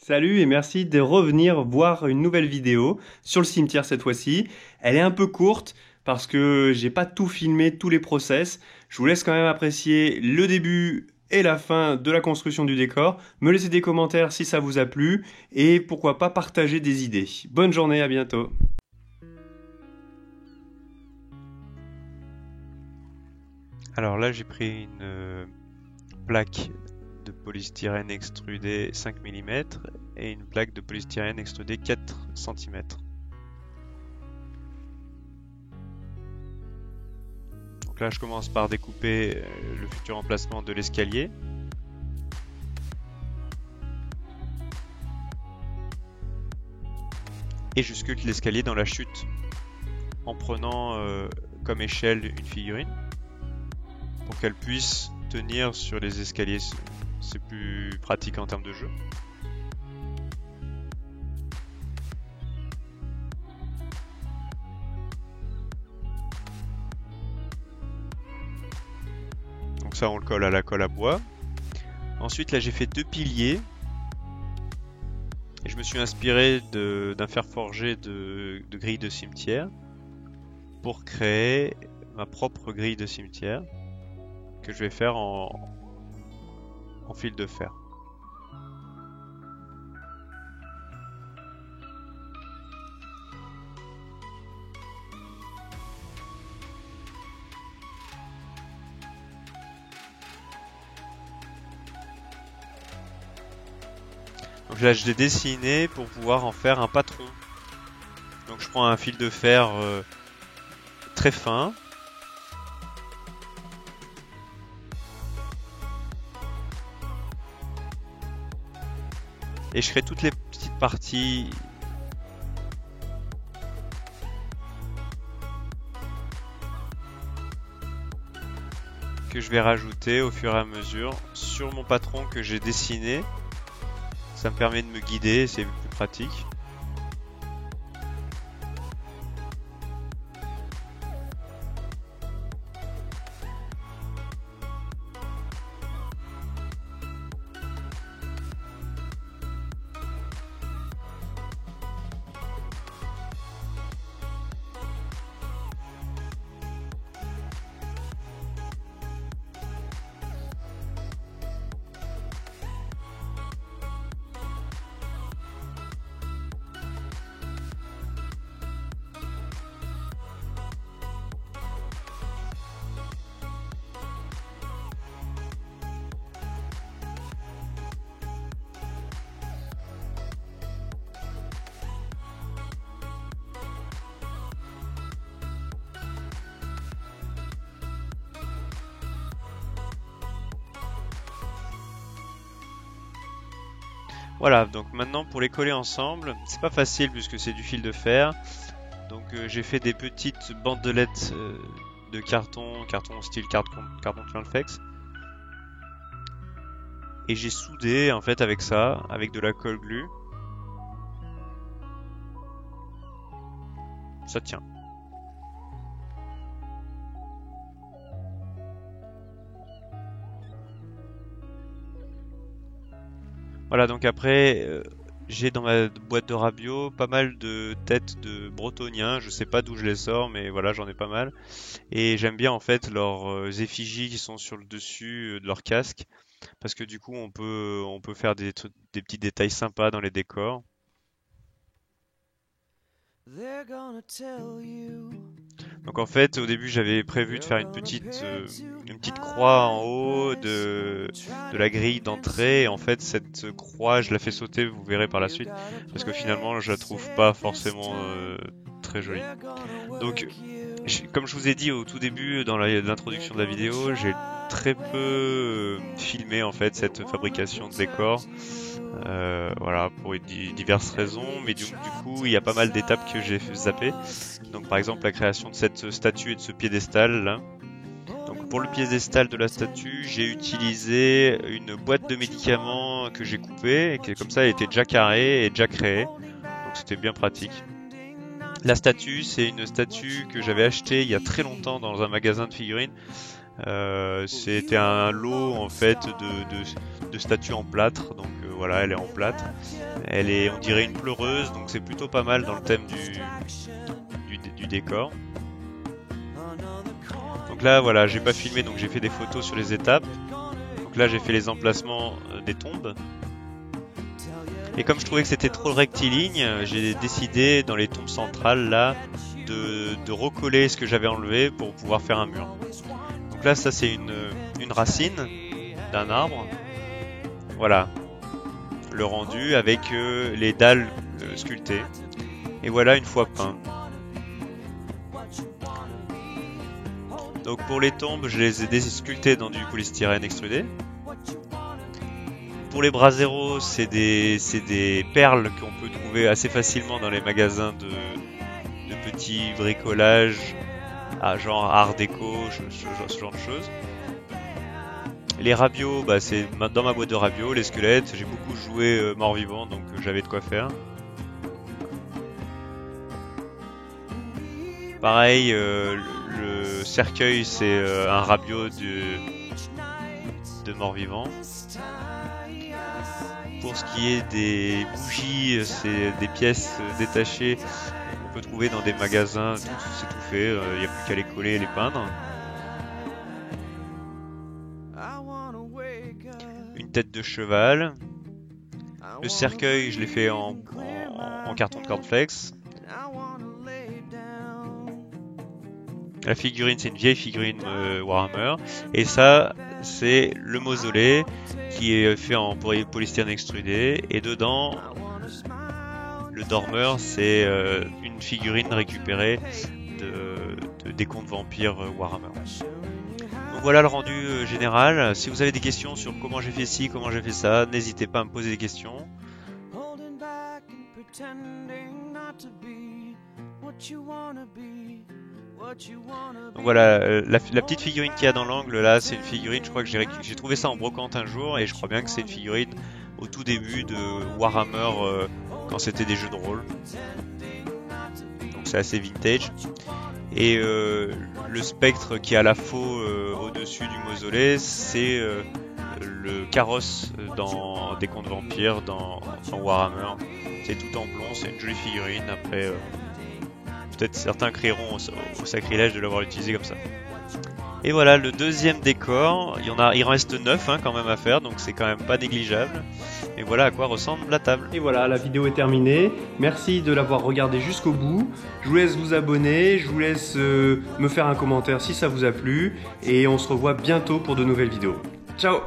Salut et merci de revenir voir une nouvelle vidéo sur le cimetière cette fois-ci. Elle est un peu courte parce que j'ai pas tout filmé, tous les process. Je vous laisse quand même apprécier le début et la fin de la construction du décor. Me laisser des commentaires si ça vous a plu et pourquoi pas partager des idées. Bonne journée, à bientôt. Alors là, j'ai pris une plaque de polystyrène extrudé 5 mm et une plaque de polystyrène extrudé 4 cm. Donc là, je commence par découper le futur emplacement de l'escalier. Et je sculpte l'escalier dans la chute en prenant comme échelle une figurine pour qu'elle puisse tenir sur les escaliers. C'est plus pratique en termes de jeu. Donc ça, on le colle à la colle à bois. Ensuite, là, j'ai fait 2 piliers. Et je me suis inspiré d'un fer forgé de grille de cimetière pour créer ma propre grille de cimetière que je vais faire en fil de fer. Donc là, je l'ai dessiné pour pouvoir en faire un patron. Donc je prends un fil de fer très fin. Et je crée toutes les petites parties que je vais rajouter au fur et à mesure sur mon patron que j'ai dessiné. Ça me permet de me guider, c'est plus pratique. Voilà, donc maintenant pour les coller ensemble, c'est pas facile puisque c'est du fil de fer. Donc j'ai fait des petites bandelettes de carton style carton Turnflex. Et j'ai soudé en fait avec ça, avec de la colle glue. Ça tient. Voilà, donc après, j'ai dans ma boîte de Rabio pas mal de têtes de Bretoniens. Je sais pas d'où je les sors, mais voilà, j'en ai pas mal. Et j'aime bien en fait leurs effigies qui sont sur le dessus de leur casque, parce que du coup, on peut faire des petits détails sympas dans les décors. Donc en fait, au début, j'avais prévu de faire une petite croix en haut de la grille d'entrée. Et en fait, cette croix, je la fais sauter, vous verrez par la suite, parce que finalement, je la trouve pas forcément très jolie. Donc, comme je vous ai dit au tout début, dans l'introduction de la vidéo, j'ai très peu filmé en fait cette fabrication de décor. Voilà, pour diverses raisons, mais du coup, il y a pas mal d'étapes que j'ai zappées. Donc, par exemple, la création de cette statue et de ce piédestal là. Donc, pour le piédestal de la statue, j'ai utilisé une boîte de médicaments que j'ai coupée, et qui, comme ça, elle était déjà carrée et déjà créée. Donc, c'était bien pratique. La statue, c'est une statue que j'avais achetée il y a très longtemps dans un magasin de figurines. C'était un lot en fait de statues en plâtre, donc voilà, elle est en plâtre. Elle est, on dirait une pleureuse, donc c'est plutôt pas mal dans le thème du décor. Donc là voilà, j'ai pas filmé, donc j'ai fait des photos sur les étapes. Donc là j'ai fait les emplacements des tombes. Et comme je trouvais que c'était trop rectiligne, j'ai décidé dans les tombes centrales là de recoller ce que j'avais enlevé pour pouvoir faire un mur. Donc là ça c'est une racine d'un arbre. Voilà, le rendu avec les dalles sculptées. Et voilà une fois peint. Donc pour les tombes, je les ai sculptées dans du polystyrène extrudé. Pour les braseros, c'est des perles qu'on peut trouver assez facilement dans les magasins de petits bricolages, genre art déco, ce genre de choses. Les rabios, bah, c'est dans ma boîte de rabios, les squelettes, j'ai beaucoup joué mort-vivant, donc j'avais de quoi faire. Pareil, le cercueil, c'est un rabio de mort-vivant. Pour ce qui est des bougies, c'est des pièces détachées qu'on peut trouver dans des magasins, c'est tout fait, il n'y a plus qu'à les coller et les peindre. Une tête de cheval. Le cercueil, je l'ai fait en carton de cornflakes. La figurine, c'est une vieille figurine Warhammer. Et ça, c'est le mausolée qui est fait en polystyrène extrudé. Et dedans, le dormeur, c'est une figurine récupérée des contes vampires Warhammer. Donc voilà le rendu général. Si vous avez des questions sur comment j'ai fait ci, comment j'ai fait ça, n'hésitez pas à me poser des questions. Donc voilà, la petite figurine qu'il y a dans l'angle là, c'est une figurine, je crois que j'ai trouvé ça en brocante un jour et je crois bien que c'est une figurine au tout début de Warhammer quand c'était des jeux de rôle. Donc c'est assez vintage. Et le spectre qui est à la faux au-dessus du mausolée, c'est le carrosse dans des contes vampires dans Warhammer. C'est tout en plomb, c'est une jolie figurine. Après, peut-être certains crieront au sacrilège de l'avoir utilisé comme ça. Et voilà le deuxième décor. Il en reste 9 quand même à faire, donc c'est quand même pas négligeable. Et voilà à quoi ressemble la table. Et voilà, la vidéo est terminée. Merci de l'avoir regardé jusqu'au bout. Je vous laisse vous abonner, je vous laisse me faire un commentaire si ça vous a plu. Et on se revoit bientôt pour de nouvelles vidéos. Ciao!